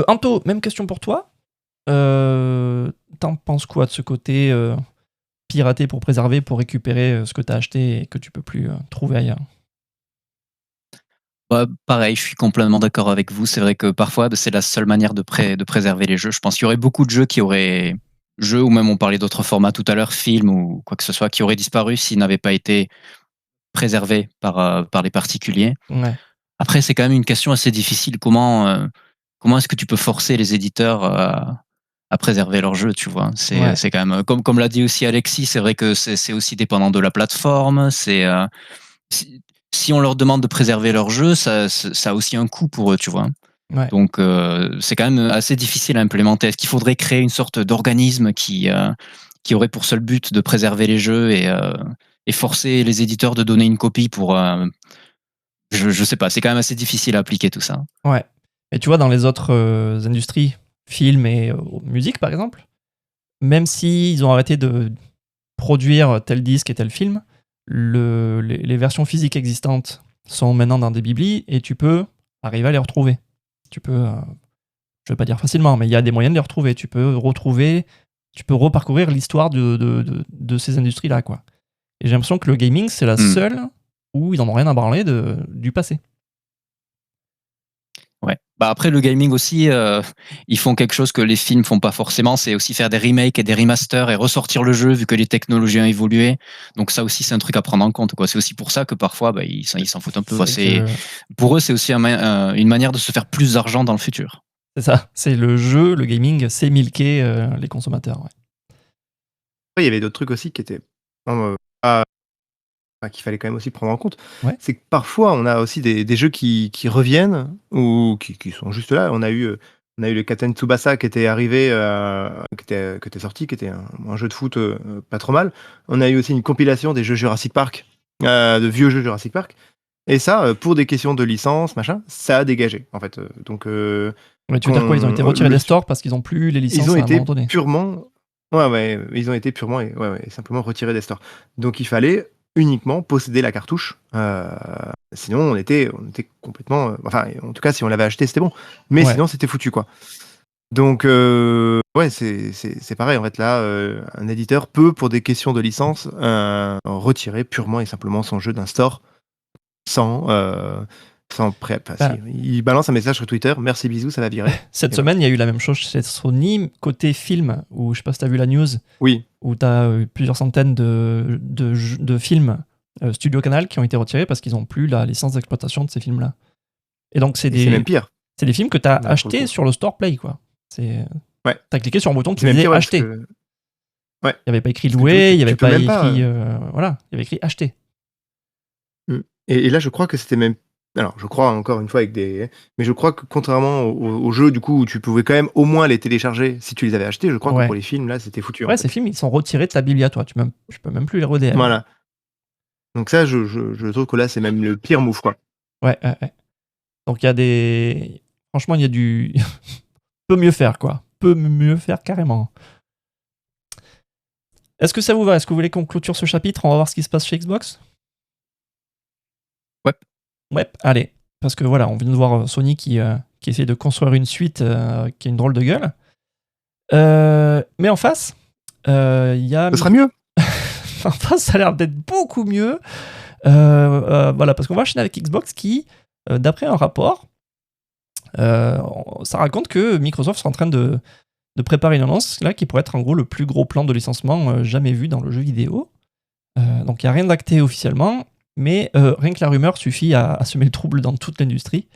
Anto, même question pour toi. T'en penses quoi de ce côté pirater pour préserver, pour récupérer ce que t'as acheté et que tu peux plus trouver ailleurs? Pareil, je suis complètement d'accord avec vous. C'est vrai que parfois, c'est la seule manière de préserver les jeux. Je pense qu'il y aurait beaucoup de jeux ou même on parlait d'autres formats tout à l'heure, films ou quoi que ce soit, qui auraient disparu s'ils n'avaient pas été préservés par les particuliers. Ouais. Après, c'est quand même une question assez difficile. Comment est-ce que tu peux forcer les éditeurs à préserver leurs jeux, tu vois? C'est quand même, comme l'a dit aussi Alexis, c'est vrai que c'est aussi dépendant de la plateforme. Si on leur demande de préserver leurs jeux, ça a aussi un coût pour eux, tu vois. Ouais. Donc, c'est quand même assez difficile à implémenter. Est-ce qu'il faudrait créer une sorte d'organisme qui aurait pour seul but de préserver les jeux et forcer les éditeurs de donner une copie pour... je sais pas, c'est quand même assez difficile à appliquer tout ça. Ouais. Et tu vois, dans les autres industries, films et musique par exemple, même s'ils ont arrêté de produire tel disque et tel film, les versions physiques existantes sont maintenant dans des biblis et tu peux arriver à les retrouver. Tu peux, je vais pas dire facilement, mais il y a des moyens de les retrouver. Tu peux reparcourir l'histoire de ces industries-là, quoi. Et j'ai l'impression que le gaming, c'est la seule où ils en ont rien à branler du passé. Ouais. Bah après, le gaming aussi, ils font quelque chose que les films font pas forcément, c'est aussi faire des remakes et des remasters et ressortir le jeu vu que les technologies ont évolué. Donc ça aussi, c'est un truc à prendre en compte, quoi. C'est aussi pour ça que parfois, ils s'en foutent un peu. Pour eux, c'est aussi une manière de se faire plus d'argent dans le futur. C'est ça, c'est le jeu, le gaming, c'est milquer les consommateurs. Ouais. Après, il y avait d'autres trucs aussi qui étaient qu'il fallait quand même aussi prendre en compte. Ouais. C'est que parfois, on a aussi des jeux qui reviennent ou qui sont juste là. On a eu le Captain Tsubasa qui était arrivé, qui était sorti, qui était un jeu de foot pas trop mal. On a eu aussi une compilation des jeux Jurassic Park, de vieux jeux Jurassic Park. Et ça, pour des questions de licence, machin, ça a dégagé, en fait. Donc, mais tu veux dire quoi? Ils ont été retirés des stores parce qu'ils n'ont plus les licences ils ont à un été moment donné. purement... Ouais, ils ont été purement et simplement retirés des stores. Donc, il fallait uniquement posséder la cartouche. Sinon, on était complètement... enfin, en tout cas, si on l'avait acheté, c'était bon. Mais sinon, c'était foutu, quoi. Donc, ouais, c'est pareil. En fait, là, un éditeur peut, pour des questions de licence, retirer purement et simplement son jeu d'un store sans prep. Bah. Il balance un message sur Twitter. Merci, bisous, ça va virer. Cette semaine, il y a eu la même chose chez Sony, côté film, où je sais pas si tu as vu la news, oui. où tu as eu plusieurs centaines de films Studio Canal qui ont été retirés parce qu'ils n'ont plus la licence d'exploitation de ces films-là. Et donc, c'est même pire. C'est des films que tu as achetés sur le store Play, quoi. Tu as cliqué sur un bouton qui disait acheter. Il n'y avait pas écrit louer, il n'y avait pas écrit. Voilà, il y avait écrit acheter. Et là, je crois que c'était même. Alors, je crois encore une fois avec des. Mais je crois que contrairement aux jeux, du coup, où tu pouvais quand même au moins les télécharger si tu les avais achetés, je crois que pour les films, là, c'était foutu. Ouais, ces films, ils sont retirés de ta biblia, toi. Tu peux même plus les redémer. Voilà. Donc, ça, je trouve que là, c'est même le pire move, quoi. Ouais. Donc, il y a des. Franchement, il y a du. Peut mieux faire, quoi. Peut mieux faire carrément. Est-ce que ça vous va? Est-ce que vous voulez qu'on clôture ce chapitre? On va voir ce qui se passe chez Xbox. Ouais, allez. Parce que voilà, on vient de voir Sony qui essaie de construire une suite qui a une drôle de gueule. Mais en face, il y a... Ça sera mieux. En face, ça a l'air d'être beaucoup mieux. Voilà, parce qu'on va enchaîner avec Xbox qui, d'après un rapport, ça raconte que Microsoft sera en train de préparer une annonce là, qui pourrait être en gros le plus gros plan de licenciement jamais vu dans le jeu vidéo. Donc il n'y a rien d'acté officiellement, mais rien que la rumeur suffit à semer le trouble dans toute l'industrie.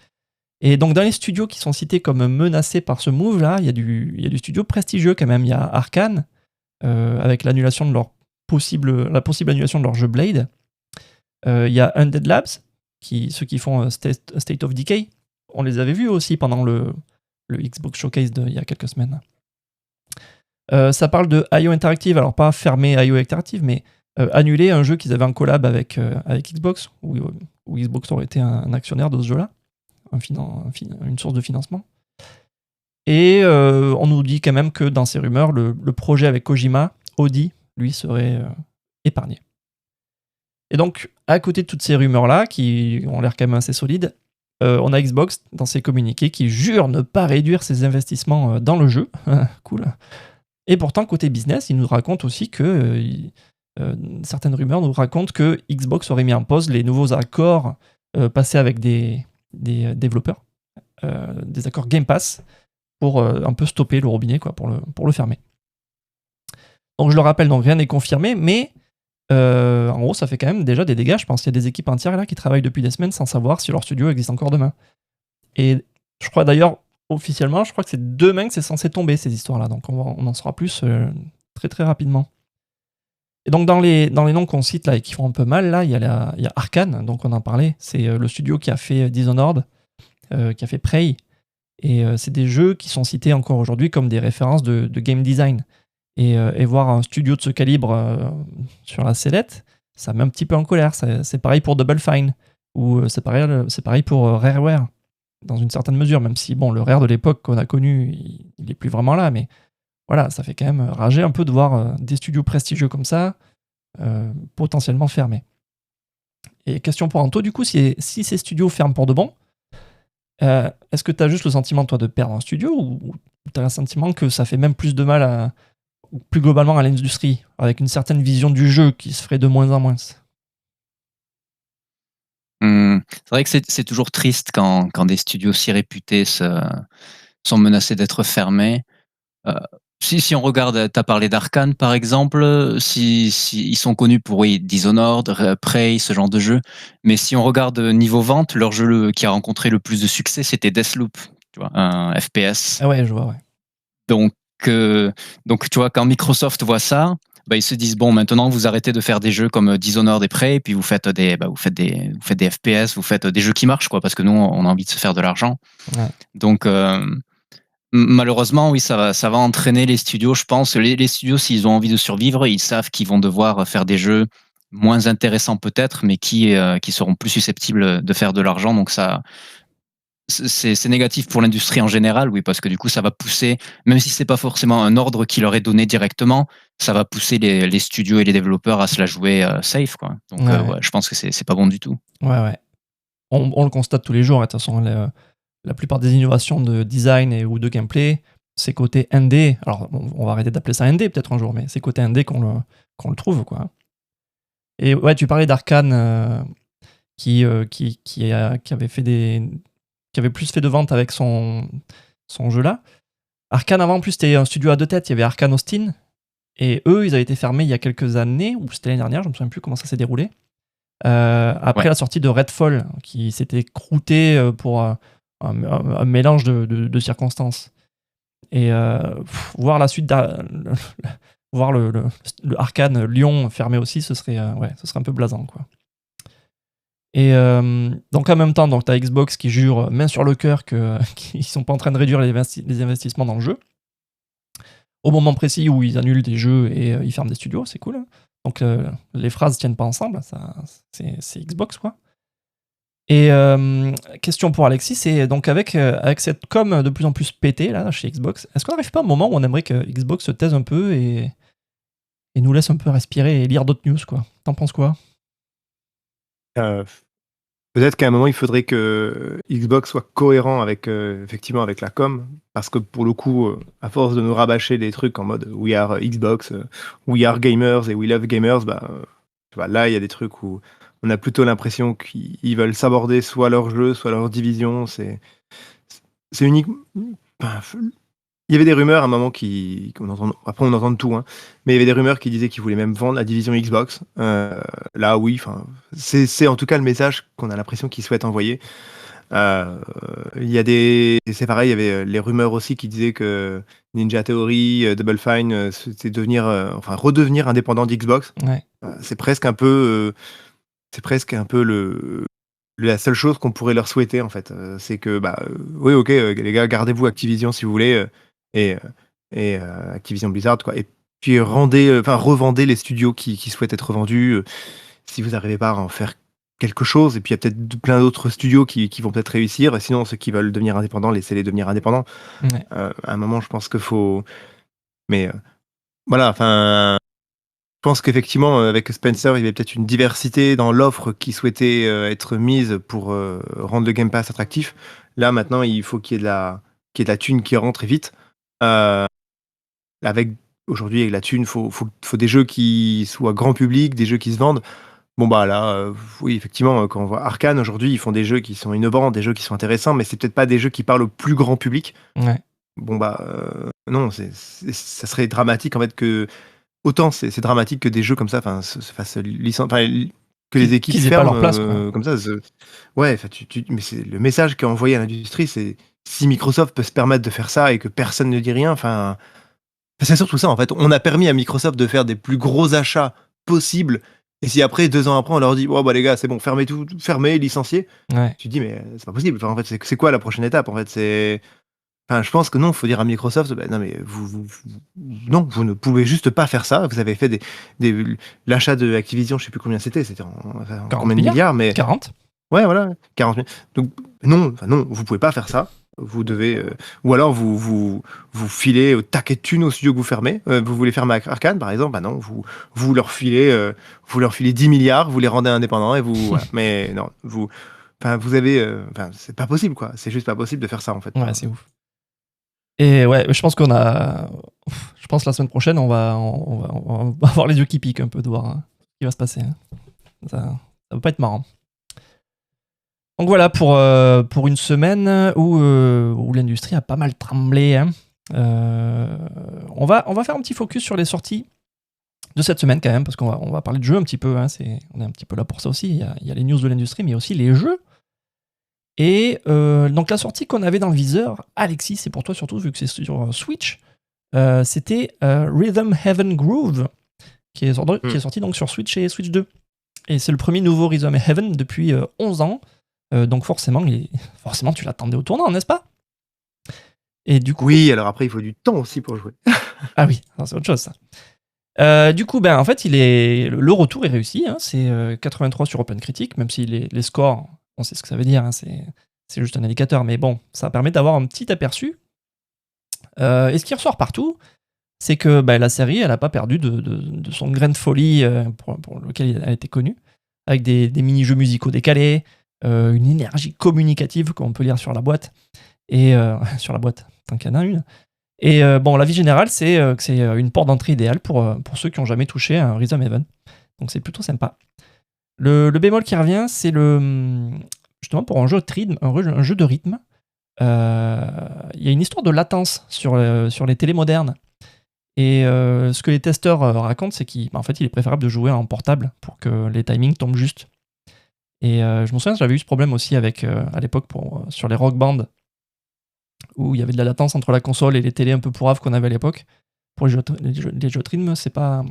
Et donc dans les studios qui sont cités comme menacés par ce move là, il y a du studio prestigieux quand même. Il y a Arkane avec l'annulation de la possible annulation de leur jeu Blade. Il y a Undead Labs, ceux qui font State of Decay. On les avait vus aussi pendant le Xbox Showcase il y a quelques semaines. Ça parle de IO Interactive, alors pas fermer IO Interactive, mais annuler un jeu qu'ils avaient en collab avec Xbox, où Xbox aurait été un actionnaire de ce jeu-là, une source de financement. Et on nous dit quand même que dans ces rumeurs, le projet avec Kojima, Audi, lui, serait épargné. Et donc, à côté de toutes ces rumeurs-là, qui ont l'air quand même assez solides, on a Xbox dans ses communiqués qui jure ne pas réduire ses investissements dans le jeu. Cool. Et pourtant, côté business, il nous raconte aussi que certaines rumeurs nous racontent que Xbox aurait mis en pause les nouveaux accords passés avec des développeurs, des accords Game Pass, pour un peu stopper le robinet, quoi, pour le fermer. Donc je le rappelle, donc rien n'est confirmé, mais en gros, ça fait quand même déjà des dégâts. Je pense qu'il y a des équipes entières là qui travaillent depuis des semaines sans savoir si leur studio existe encore demain. Et je crois d'ailleurs, officiellement, je crois que c'est demain que c'est censé tomber ces histoires-là. Donc on en saura plus très très rapidement. Et donc dans les noms qu'on cite là et qui font un peu mal, là, il y a Arkane, donc on en parlait. C'est le studio qui a fait Dishonored, qui a fait Prey, Et c'est des jeux qui sont cités encore aujourd'hui comme des références de game design. Et voir un studio de ce calibre sur la sellette, ça met un petit peu en colère. C'est pareil pour Double Fine, ou c'est pareil pour Rareware, dans une certaine mesure, même si bon, le Rare de l'époque qu'on a connu, il est plus vraiment là, mais voilà, ça fait quand même rager un peu de voir des studios prestigieux comme ça potentiellement fermés. Et question pour Anto, du coup, si ces studios ferment pour de bon, est-ce que tu as juste le sentiment, toi, de perdre un studio, ou tu as le sentiment que ça fait même plus de mal ou plus globalement à l'industrie, avec une certaine vision du jeu qui se ferait de moins en moins? C'est vrai que c'est toujours triste quand des studios si réputés sont menacés d'être fermés. Si on regarde, tu as parlé d'Arkane par exemple, si ils sont connus pour Dishonored, Prey, ce genre de jeu, mais si on regarde niveau vente, leur jeu qui a rencontré le plus de succès, c'était Deathloop, tu vois, un FPS. Ah ouais, je vois, ouais. Donc tu vois, quand Microsoft voit ça, ils se disent bon, maintenant vous arrêtez de faire des jeux comme Dishonored et Prey, et puis vous faites des FPS, vous faites des jeux qui marchent, quoi, parce que nous on a envie de se faire de l'argent. Ouais. Donc malheureusement, oui, ça va entraîner les studios, je pense. Les studios, s'ils ont envie de survivre, ils savent qu'ils vont devoir faire des jeux moins intéressants peut-être, mais qui seront plus susceptibles de faire de l'argent. Donc ça, c'est négatif pour l'industrie en général, oui, parce que du coup, ça va pousser, même si c'est pas forcément un ordre qui leur est donné directement, ça va pousser les studios et les développeurs à se la jouer safe, quoi. Donc, Ouais. je pense que c'est pas bon du tout. Ouais. On le constate tous les jours, hein, de toute façon. La plupart des innovations de design ou de gameplay, c'est côté indé. Alors, on va arrêter d'appeler ça indé peut-être un jour, mais c'est côté indé qu'on le trouve, quoi. Et ouais, tu parlais d'Arkane qui avait qui avait plus fait de ventes avec son jeu là. Arcane avant, en plus, c'était un studio à deux têtes. Il y avait Arcane Austin. Et eux, ils avaient été fermés il y a quelques années, ou c'était l'année dernière, je ne me souviens plus comment ça s'est déroulé. Après la sortie de Redfall, qui s'était croûté pour un mélange de circonstances. Et voir la suite, voir le Arcane Lyon fermé aussi, ce serait un peu blasant, quoi. Et donc en même temps, tu as Xbox qui jure main sur le cœur qu'ils sont pas en train de réduire les investissements dans le jeu. Au moment précis où ils annulent des jeux et ils ferment des studios, c'est cool, hein. Donc les phrases tiennent pas ensemble, c'est Xbox, quoi. Et question pour Alexis, c'est donc avec cette com de plus en plus pétée là chez Xbox, est-ce qu'on n'arrive pas à un moment où on aimerait que Xbox se taise un peu et nous laisse un peu respirer et lire d'autres news, quoi? T'en penses quoi? Peut-être qu'à un moment, il faudrait que Xbox soit cohérent avec, effectivement, avec la com, parce que pour le coup, à force de nous rabâcher des trucs en mode We are Xbox, We are gamers et We love gamers, tu vois, là, il y a des trucs où on a plutôt l'impression qu'ils veulent s'aborder soit leur jeu, soit leur division. C'est unique. Il y avait des rumeurs à un moment après on entend de tout, hein, mais il y avait des rumeurs qui disaient qu'ils voulaient même vendre la division Xbox. Là, oui, c'est en tout cas le message qu'on a l'impression qu'ils souhaitent envoyer. Il y a c'est pareil, il y avait les rumeurs aussi qui disaient que Ninja Theory, Double Fine, c'était redevenir indépendant d'Xbox. Ouais. C'est presque un peu la seule chose qu'on pourrait leur souhaiter, en fait. C'est que, oui, ok, les gars, gardez-vous Activision si vous voulez, et Activision Blizzard, quoi. Et puis revendez les studios qui souhaitent être vendus, si vous n'arrivez pas à en faire quelque chose. Et puis il y a peut-être plein d'autres studios qui vont peut-être réussir. Et sinon, ceux qui veulent devenir indépendants, laissez-les devenir indépendants. Ouais. À un moment, je pense qu'il faut. Mais voilà, enfin. Je pense qu'effectivement, avec Spencer, il y avait peut-être une diversité dans l'offre qui souhaitait être mise pour rendre le Game Pass attractif. Là, maintenant, il faut qu'il y ait de la thune qui rentre et vite. Aujourd'hui, avec la thune, faut des jeux qui soient grand public, des jeux qui se vendent. Bon, là, oui, effectivement, quand on voit Arcane, aujourd'hui, ils font des jeux qui sont innovants, des jeux qui sont intéressants, mais c'est peut-être pas des jeux qui parlent au plus grand public. Ouais. Bon, non, ça serait dramatique, en fait, que... Autant c'est dramatique que des jeux comme ça se fassent licencier, que les équipes qu'ils aient pas ferment leur place, quoi. comme ça. Ouais, mais c'est le message qui est envoyé à l'industrie, c'est si Microsoft peut se permettre de faire ça et que personne ne dit rien, c'est surtout ça, en fait. On a permis à Microsoft de faire des plus gros achats possibles, et si après, 2 ans après, on leur dit les gars, c'est bon, fermez tout, fermez, licenciez. Ouais. Tu te dis, mais c'est pas possible. Enfin, en fait, c'est quoi la prochaine étape? En fait, c'est Enfin, je pense que non, il faut dire à Microsoft, bah, non, mais non, vous ne pouvez juste pas faire ça. Vous avez fait l'achat de Activision, je sais plus combien c'était en 40 combien de milliards milliards, mais 40. ouais, voilà, 40 000. Donc, non, enfin, non, vous pouvez pas faire ça. Vous devez, ou alors vous filez au taquet de thunes au studio que vous fermez. Vous voulez fermer Arcane, par exemple, bah non, vous leur filez 10 milliards, vous les rendez indépendants et voilà. Mais non, enfin, c'est pas possible, quoi. C'est juste pas possible de faire ça, en fait. Ouais, c'est ouf. Et ouais, je pense je pense la semaine prochaine, on va avoir les yeux qui piquent un peu de voir ce qui va se passer. Hein. Ça va pas être marrant. Donc voilà pour une semaine où l'industrie a pas mal tremblé. Hein. On va faire un petit focus sur les sorties de cette semaine quand même, parce qu'on va parler de jeux un petit peu. Hein. On est un petit peu là pour ça aussi. Il y a les news de l'industrie, mais il y a aussi les jeux. Et donc la sortie qu'on avait dans le viseur, Alexis, c'est pour toi surtout vu que c'est sur Switch, c'était Rhythm Heaven Groove, qui est sorti donc sur Switch et Switch 2. Et c'est le premier nouveau Rhythm Heaven depuis 11 ans. Donc forcément tu l'attendais au tournant, n'est-ce pas? Et du coup, oui, alors après, il faut du temps aussi pour jouer. Ah oui, c'est autre chose ça. Du coup, en fait, le retour est réussi. Hein, c'est 83 sur OpenCritic, même si les scores, on sait ce que ça veut dire, hein, c'est juste un indicateur. Mais bon, ça permet d'avoir un petit aperçu. Et ce qui ressort partout, c'est que la série, elle n'a pas perdu de son grain de folie pour lequel elle a été connue, avec des mini-jeux musicaux décalés, une énergie communicative qu'on peut lire sur la boîte, et sur la boîte, tant qu'il y en a une. Et la vie générale, c'est que c'est une porte d'entrée idéale pour ceux qui n'ont jamais touché un Rhythm Heaven. Donc c'est plutôt sympa. Le bémol qui revient, c'est justement pour un jeu de rythme, il y a une histoire de latence sur les télés modernes. Et ce que les testeurs racontent, c'est qu'en fait, il est préférable de jouer en portable pour que les timings tombent juste. Et je me souviens, j'avais eu ce problème aussi avec, à l'époque sur les Rock Band, où il y avait de la latence entre la console et les télés un peu pourraves qu'on avait à l'époque. Pour les jeux de rythme, c'est pas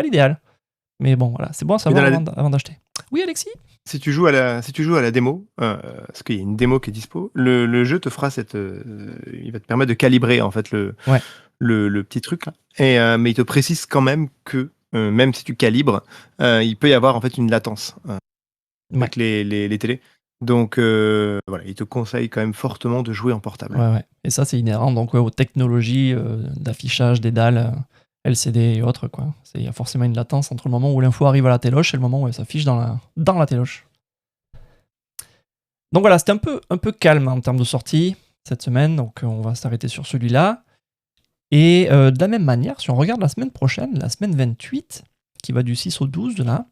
l'idéal. Mais bon, voilà, c'est bon à savoir avant d'acheter. Oui, Alexis ? Si tu joues à la démo, parce qu'il y a une démo qui est dispo, le jeu te fera il va te permettre de calibrer en fait le petit truc là. Mais il te précise quand même que même si tu calibres, il peut y avoir en fait une latence avec les télés. Donc voilà, il te conseille quand même fortement de jouer en portable. Ouais. Et ça, c'est inhérent donc aux technologies d'affichage des dalles LCD et autres, quoi. Il y a forcément une latence entre le moment où l'info arrive à la téloche et le moment où elle s'affiche dans la téloche. Donc voilà, c'était un peu calme en termes de sortie cette semaine, donc on va s'arrêter sur celui-là. Et de la même manière, si on regarde la semaine prochaine, la semaine 28, qui va du 6 au 12 de là,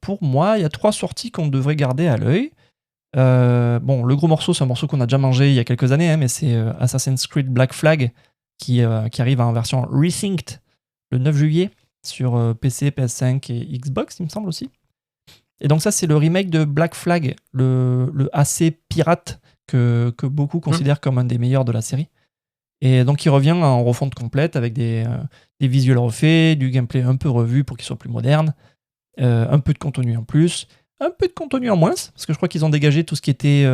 pour moi, il y a 3 sorties qu'on devrait garder à l'œil. Le gros morceau, c'est un morceau qu'on a déjà mangé il y a quelques années, hein, mais c'est Assassin's Creed Black Flag qui arrive en version resynced le 9 juillet sur PC, PS5 et Xbox, il me semble aussi. Et donc ça, c'est le remake de Black Flag, le AC pirate que beaucoup considèrent comme un des meilleurs de la série. Et donc il revient en refonte complète avec des visuels refaits, du gameplay un peu revu pour qu'il soit plus moderne, un peu de contenu en plus, un peu de contenu en moins, parce que je crois qu'ils ont dégagé tout ce qui était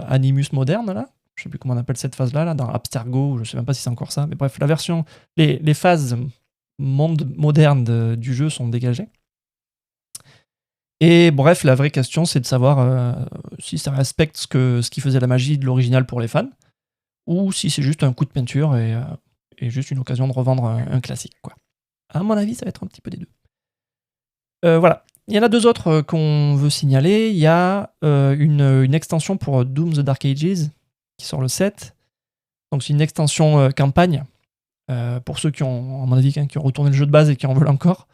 Animus moderne, là. Je sais plus comment on appelle cette phase-là, là, dans Abstergo, je sais même pas si c'est encore ça, mais bref, la version, les phases monde moderne du jeu sont dégagées. Et bref, la vraie question, c'est de savoir si ça respecte ce qui faisait la magie de l'original pour les fans, ou si c'est juste un coup de peinture et juste une occasion de revendre un classique, quoi. À mon avis, ça va être un petit peu des deux. Voilà. Il y en a 2 autres qu'on veut signaler. Il y a une extension pour Doom the Dark Ages qui sort le 7. Donc c'est une extension campagne pour ceux qui ont, à mon avis, qui ont retourné le jeu de base et qui en veulent encore.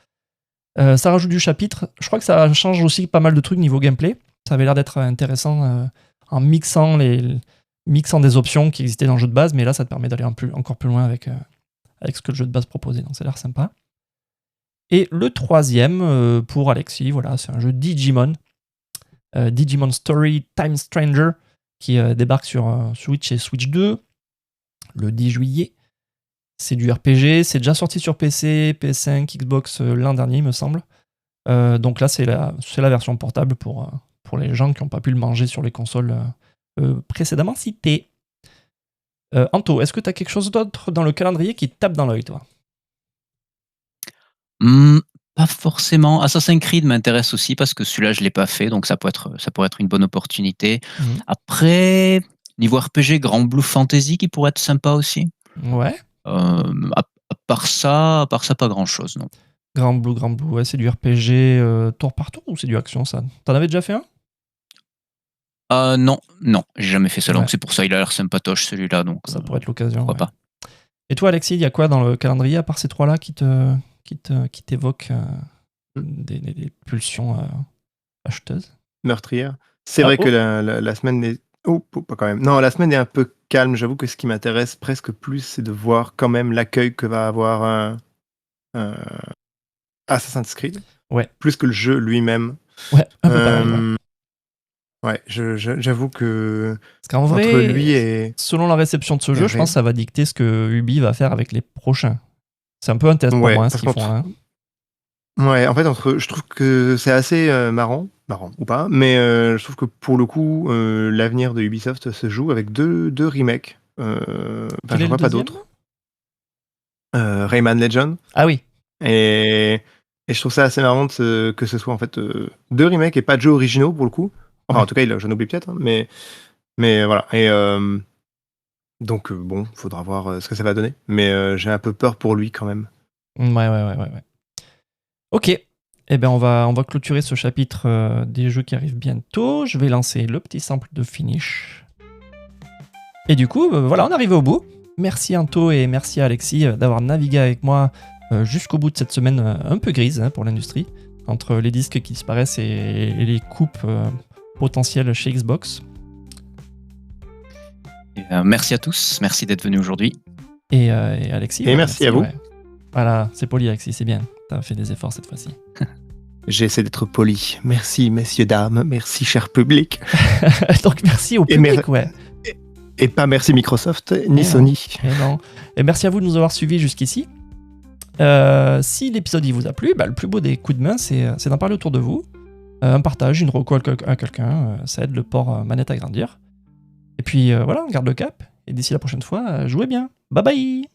Ça rajoute du chapitre. Je crois que ça change aussi pas mal de trucs niveau gameplay. Ça avait l'air d'être intéressant en mixant des options qui existaient dans le jeu de base, mais là ça te permet d'aller encore plus loin avec ce que le jeu de base proposait. Donc ça a l'air sympa. Et le 3e pour Alexis, voilà, c'est un jeu Digimon. Digimon Story Time Stranger qui débarque sur Switch et Switch 2 le 10 juillet. C'est du RPG, c'est déjà sorti sur PC, PS5, Xbox l'an dernier, il me semble. Donc là, c'est la version portable pour les gens qui n'ont pas pu le manger sur les consoles précédemment citées. Anto, est-ce que tu as quelque chose d'autre dans le calendrier qui te tape dans l'œil, toi? Pas forcément. Assassin's Creed m'intéresse aussi parce que celui-là, je l'ai pas fait, donc ça pourrait être une bonne opportunité. Après, niveau RPG, Grand Blue Fantasy qui pourrait être sympa aussi. Ouais. À part ça, pas grand-chose, non. Grand Blue, ouais, c'est du RPG tour par tour ou c'est du action, ça? T'en avais déjà fait un? Non, j'ai jamais fait ça, Ouais. donc c'est pour ça il a l'air sympatoche celui-là, donc Ça pourrait être l'occasion. pourquoi Ouais. pas. Et toi, Alexis, il y a quoi dans le calendrier à part ces trois-là qui t'évoquent des pulsions acheteuses? Meurtrière. C'est Ah, vrai oh. que la semaine est. Oh, pas quand même. Non, la semaine est un peu calme. J'avoue que ce qui m'intéresse presque plus, c'est de voir quand même l'accueil que va avoir un Assassin's Creed. Ouais. Plus que le jeu lui-même. Ouais, un peu pareil. Ouais. Ouais, j'avoue que Parce qu'en entre vrai, lui et selon la réception de ce jeu, je Hervé. pense que ça va dicter ce que Ubi va faire avec les prochains. C'est un peu un test pour Ouais, moi, ce parce qu'ils qu'entre- font. Hein. Ouais, en fait, je trouve que c'est assez marrant ou pas, mais je trouve que pour le coup, l'avenir de Ubisoft se joue avec deux remakes. Quel est J'en le vois pas deuxième? d'autres. Rayman Legend. Ah oui. Et je trouve ça assez marrant que ce soit en fait deux remakes et pas de jeux originaux pour le coup. Enfin, Ouais. en tout cas, j'en oublie peut-être, hein, mais voilà. Et donc, bon, faudra voir ce que ça va donner. Mais j'ai un peu peur pour lui quand même. Ouais. Ok. Eh ben on va clôturer ce chapitre des jeux qui arrivent bientôt. Je vais lancer le petit sample de finish. Et du coup, voilà, on est arrivé au bout. Merci Anto et merci Alexis d'avoir navigué avec moi jusqu'au bout de cette semaine un peu grise pour l'industrie, entre les disques qui disparaissent et les coupes potentielles chez Xbox. Et, merci à tous, merci d'être venus aujourd'hui. Et Alexis. Et merci à vous. Ouais. Voilà, c'est poli Alexis, c'est bien. T'as fait des efforts cette fois-ci. J'essaie d'être poli. Merci, messieurs, dames. Merci, cher public. Donc merci au public, ouais. Et pas merci Microsoft ni Et Sony. Non. Et merci à vous de nous avoir suivis jusqu'ici. Si l'épisode il vous a plu, le plus beau des coups de main, c'est d'en parler autour de vous. Un partage, une reco à quelqu'un, ça aide le port manette à grandir. Et puis voilà, on garde le cap. Et d'ici la prochaine fois, jouez bien. Bye bye!